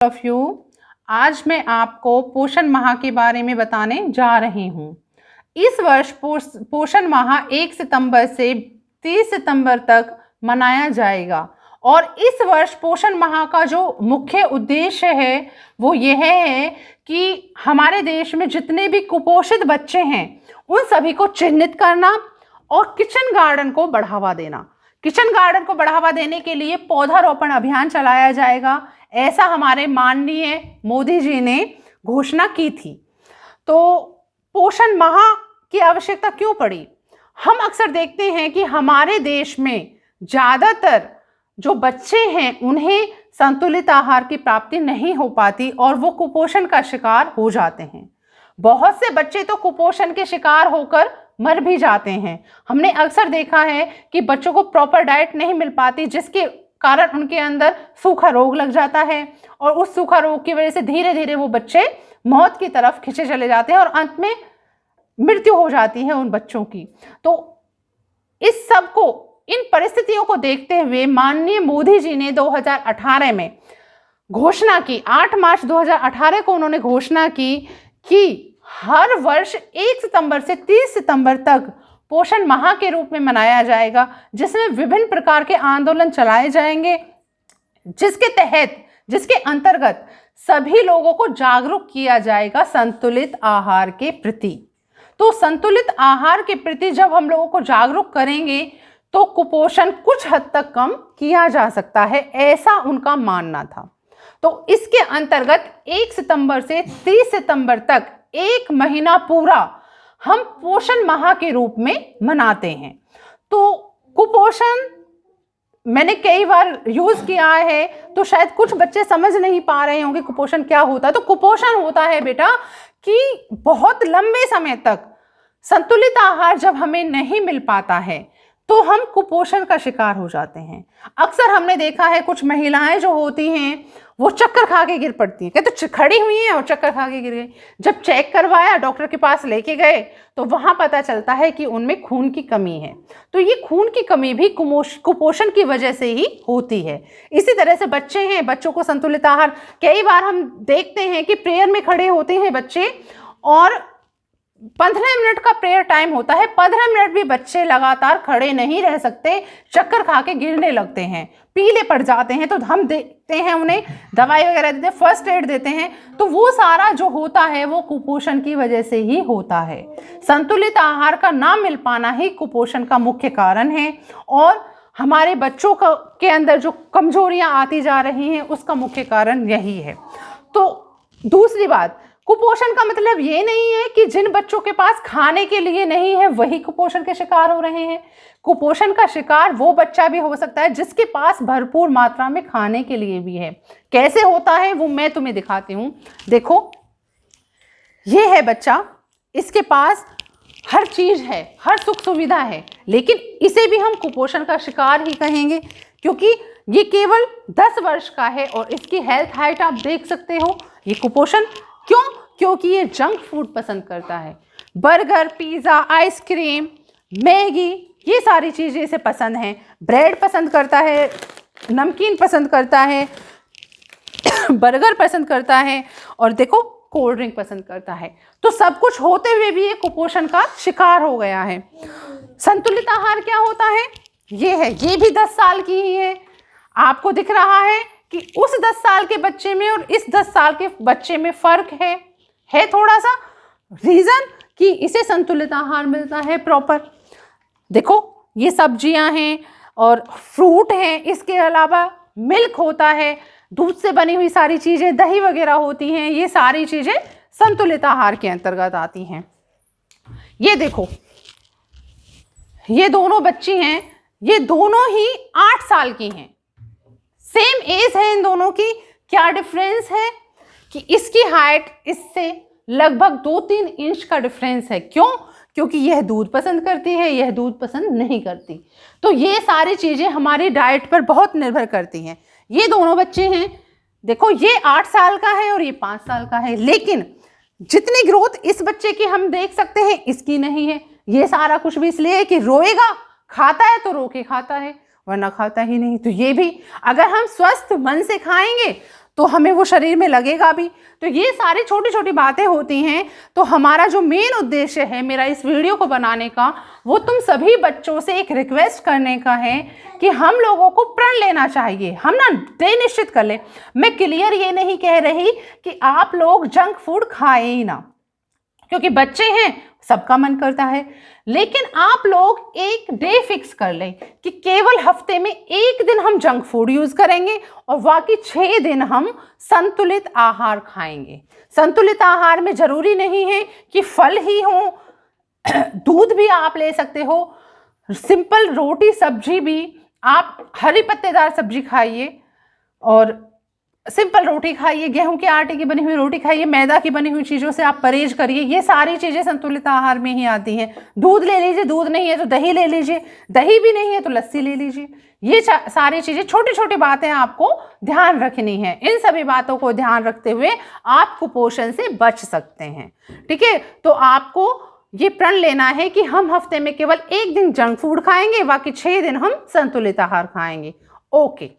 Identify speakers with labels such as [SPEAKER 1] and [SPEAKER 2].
[SPEAKER 1] Of you. आज मैं आपको पोषण माह के बारे में बताने जा रही हूँ। इस वर्ष पोषण माह 1 सितंबर से 30 सितंबर तक मनाया जाएगा और इस वर्ष पोषण माह का जो मुख्य उद्देश्य है वो यह है कि हमारे देश में जितने भी कुपोषित बच्चे हैं उन सभी को चिन्हित करना और किचन गार्डन को बढ़ावा देना। किचन गार्डन को बढ़ावा देने के लिए पौधारोपण अभियान चलाया जाएगा, ऐसा हमारे माननीय मोदी जी ने घोषणा की थी। तो पोषण माह की आवश्यकता क्यों पड़ी? हम अक्सर देखते हैं कि हमारे देश में ज़्यादातर जो बच्चे हैं उन्हें संतुलित आहार की प्राप्ति नहीं हो पाती और वो कुपोषण का शिकार हो जाते हैं। बहुत से बच्चे तो कुपोषण के शिकार होकर मर भी जाते हैं। हमने अक्सर देखा है कि बच्चों को प्रॉपर डाइट नहीं मिल पाती, जिसके कारण उनके अंदर सूखा रोग लग जाता है और उस सूखा रोग की वजह से धीरे धीरे वो बच्चे मौत की तरफ खींचे चले जाते हैं और अंत में मृत्यु हो जाती है उन बच्चों की। तो इस सब को, इन परिस्थितियों को देखते हुए माननीय मोदी जी ने 2018 में घोषणा की, 8 मार्च 2018 को उन्होंने घोषणा की कि हर वर्ष 1 सितंबर से 30 सितंबर तक पोषण माह के रूप में मनाया जाएगा, जिसमें विभिन्न प्रकार के आंदोलन चलाए जाएंगे, जिसके अंतर्गत सभी लोगों को जागरूक किया जाएगा संतुलित आहार के प्रति। तो संतुलित आहार के प्रति जब हम लोगों को जागरूक करेंगे तो कुपोषण कुछ हद तक कम किया जा सकता है, ऐसा उनका मानना था। तो इसके अंतर्गत 1 सितंबर से 30 सितंबर तक 1 महीना पूरा हम पोषण माह के रूप में मनाते हैं। तो कुपोषण मैंने कई बार यूज किया है, तो शायद कुछ बच्चे समझ नहीं पा रहे होंगे कुपोषण क्या होता है। तो कुपोषण होता है बेटा कि बहुत लंबे समय तक संतुलित आहार जब हमें नहीं मिल पाता है तो हम कुपोषण का शिकार हो जाते हैं। अक्सर हमने देखा है कुछ महिलाएं जो होती हैं वो चक्कर खा के गिर पड़ती हैं, कहते तो खड़ी हुई हैं और चक्कर खा के गिर गई। जब चेक करवाया, डॉक्टर के पास लेके गए, तो वहाँ पता चलता है कि उनमें खून की कमी है। तो ये खून की कमी भी कुपोषण की वजह से ही होती है। इसी तरह से बच्चे हैं, बच्चों को संतुलित आहार, कई बार हम देखते हैं कि प्रेयर में खड़े होते हैं बच्चे और 15 मिनट का प्रेयर टाइम होता है, 15 मिनट भी बच्चे लगातार खड़े नहीं रह सकते, चक्कर खा के गिरने लगते हैं, पीले पड़ जाते हैं। तो हम देखते हैं उन्हें दवाई वगैरह देते हैं, फर्स्ट एड देते हैं। तो वो सारा जो होता है वो कुपोषण की वजह से ही होता है। संतुलित आहार का ना मिल पाना ही कुपोषण का मुख्य कारण है और हमारे बच्चों के अंदर जो कमजोरियां आती जा रही हैं उसका मुख्य कारण यही है। तो दूसरी बात, कुपोषण का मतलब ये नहीं है कि जिन बच्चों के पास खाने के लिए नहीं है वही कुपोषण के शिकार हो रहे हैं। कुपोषण का शिकार वो बच्चा भी हो सकता है जिसके पास भरपूर मात्रा में खाने के लिए भी है। कैसे होता है वो मैं तुम्हें दिखाती हूँ। देखो, ये है बच्चा, इसके पास हर चीज है, हर सुख सुविधा है, लेकिन इसे भी हम कुपोषण का शिकार ही कहेंगे क्योंकि ये केवल 10 वर्ष का है और इसकी हेल्थ हाइट आप देख सकते हो। ये कुपोषण क्यों? क्योंकि ये जंक फूड पसंद करता है। बर्गर, पिज़्ज़ा, आइसक्रीम, मैगी, ये सारी चीज़ें इसे पसंद हैं। ब्रेड पसंद करता है, नमकीन पसंद करता है, बर्गर पसंद करता है और देखो कोल्ड ड्रिंक पसंद करता है। तो सब कुछ होते हुए भी ये कुपोषण का शिकार हो गया है। संतुलित आहार क्या होता है? ये है, ये भी 10 साल की ही है। आपको दिख रहा है कि उस 10 साल के बच्चे में और इस 10 साल के बच्चे में फर्क है थोड़ा सा। रीजन कि इसे संतुलित आहार मिलता है प्रॉपर। देखो, ये सब्जियां हैं और फ्रूट हैं, इसके अलावा मिल्क होता है, दूध से बनी हुई सारी चीजें, दही वगैरह होती हैं, ये सारी चीजें संतुलित आहार के अंतर्गत आती हैं। ये देखो, ये दोनों बच्ची हैं, ये दोनों ही 8 साल की हैं, सेम एज है इन दोनों की। क्या डिफरेंस है कि इसकी हाइट इससे लगभग 2-3 इंच का डिफरेंस है। क्यों? क्योंकि यह दूध पसंद करती है, यह दूध पसंद नहीं करती। तो ये सारी चीजें हमारी डाइट पर बहुत निर्भर करती हैं। ये दोनों बच्चे हैं, देखो, ये 8 साल का है और ये 5 साल का है, लेकिन जितनी ग्रोथ इस बच्चे की हम देख सकते हैं इसकी नहीं है। ये सारा कुछ भी इसलिए है कि रोएगा, खाता है तो रो के खाता है, वरना खाता ही नहीं। तो ये भी, अगर हम स्वस्थ मन से खाएंगे तो हमें वो शरीर में लगेगा भी। तो ये सारी छोटी छोटी बातें होती हैं। तो हमारा जो मेन उद्देश्य है मेरा इस वीडियो को बनाने का, वो तुम सभी बच्चों से एक रिक्वेस्ट करने का है कि हम लोगों को प्रण लेना चाहिए, हम ना तय निश्चित कर ले। मैं क्लियर ये नहीं कह रही कि आप लोग जंक फूड खाएं ही ना, क्योंकि बच्चे हैं, सबका मन करता है, लेकिन आप लोग एक डे फिक्स कर लें कि केवल हफ्ते में एक दिन हम जंक फूड यूज करेंगे और बाकी 6 दिन हम संतुलित आहार खाएंगे। संतुलित आहार में जरूरी नहीं है कि फल ही हो, दूध भी आप ले सकते हो, सिंपल रोटी सब्जी भी, आप हरी पत्तेदार सब्जी खाइए और सिंपल रोटी खाइए, गेहूं के आटे की बनी हुई रोटी खाइए, मैदा की बनी हुई चीज़ों से आप परहेज करिए। ये सारी चीज़ें संतुलित आहार में ही आती हैं। दूध ले लीजिए, दूध नहीं है तो दही ले लीजिए, दही भी नहीं है तो लस्सी ले लीजिए। ये सारी चीज़ें, छोटी छोटी बातें आपको ध्यान रखनी है। इन सभी बातों को ध्यान रखते हुए आप कुपोषण से बच सकते हैं। ठीक है, तो आपको ये प्रण लेना है कि हम हफ्ते में केवल एक दिन जंक फूड खाएंगे, बाकी 6 दिन हम संतुलित आहार खाएंगे। ओके।